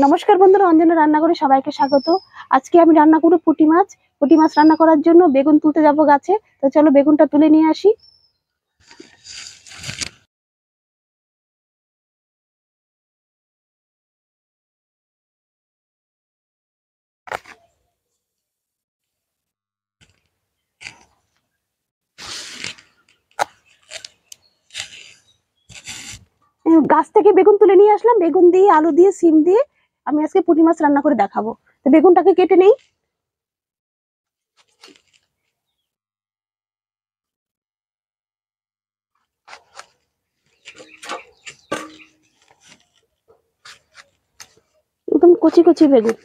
নমস্কার বন্ধুরা, অঞ্জনা রান্নাঘরে সবাইকে স্বাগত। আজকে আমি রান্না করব পুঁটি মাছ। পুঁটি মাছ রান্না করার জন্য বেগুন তুলতে যাব গাছে। তো চলো বেগুনটা তুলে নিয়ে আসি। গাছ থেকে বেগুন তুলে নিয়ে আসলাম। বেগুন দিয়ে, আলু দিয়ে, সিম দিয়ে আমি আজকে পুঁটি মাছ রান্না করে দেখাবো। তো বেগুনটাকে কেটে নেই। একদম কচি কচি বেগুন।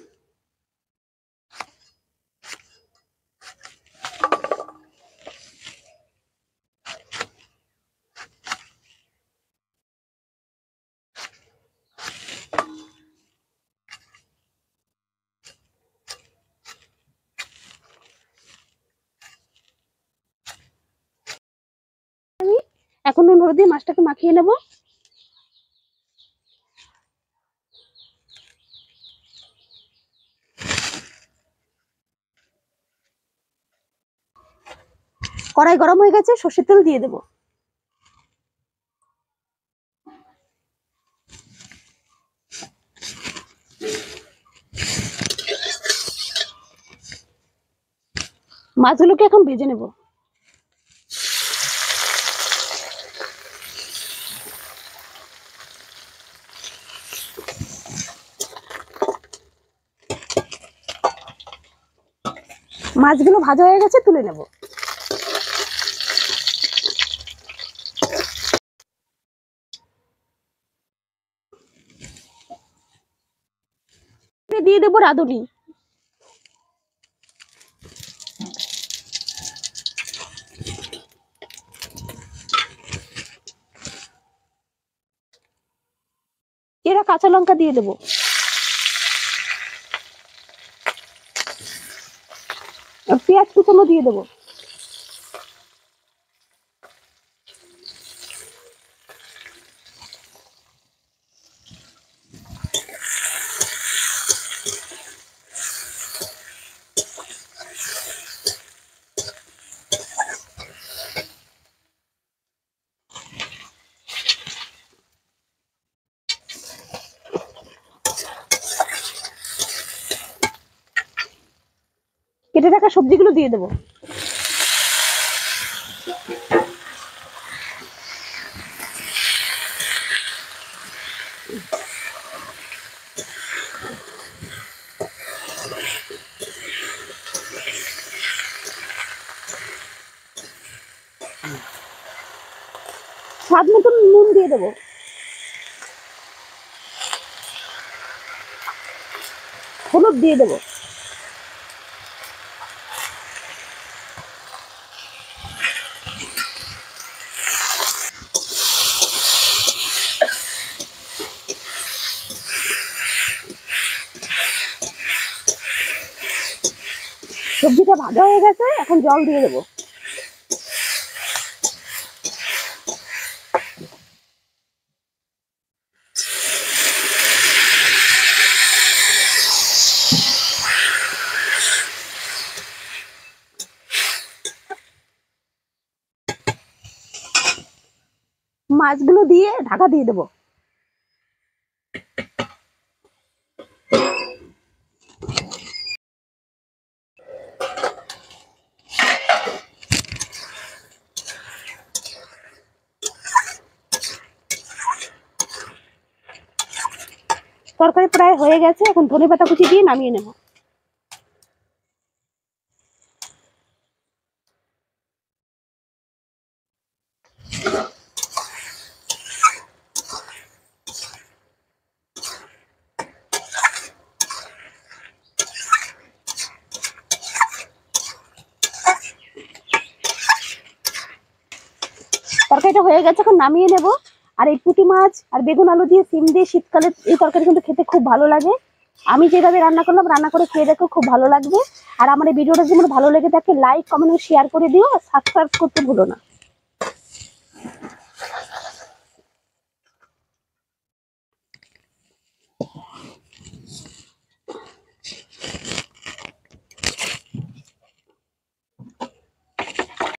আমি এখন নুন হলুদ দিয়ে মাছটাকে মাখিয়ে নেব। কড়াই গরম হয়ে গেছে, সর্ষের তেল দিয়ে দেবো। মাছগুলোকে এখন ভেজে নেব। মাছগুলো ভাজা হয়ে গেছে, তুলে নেব। দিয়ে দেবো রাঁধুনি। এরা কাঁচা লঙ্কা দিয়ে দেবো। পেঁয়াজ কুচানো দিয়ে দেবো। কেটে রাখা সবজিগুলো দিয়ে দেবো। স্বাদ মতন নুন দিয়ে দেবো। হলুদ দিয়ে দেবো। সবজিটা ভাজা হয়ে গেছে, এখন জল দিয়ে দেবো। মাছগুলো দিয়ে ঢাকা দিয়ে দেবো। তরকারি প্রায় হয়ে গেছে, এখন ধনেপাতা কুচি দিয়ে নামিয়ে নেব। তরকারিটা হয়ে গেছে, এখন নামিয়ে নেব। আর এই পুঁটি মাছ আর বেগুন আলু দিয়ে, সিম দিয়ে শীতকালে এই তরকারি কিন্তু খেতে খুব ভালো লাগে। আমি যেভাবে রান্না করলাম, রান্না করে খেয়ে দেখো, খুব ভালো লাগবে। আর আমার এই ভিডিওটা যদি ভালো লেগে থাকে, লাইক, কমেন্ট, শেয়ার করে দিও। আর সাবস্ক্রাইব করতে ভুলো না।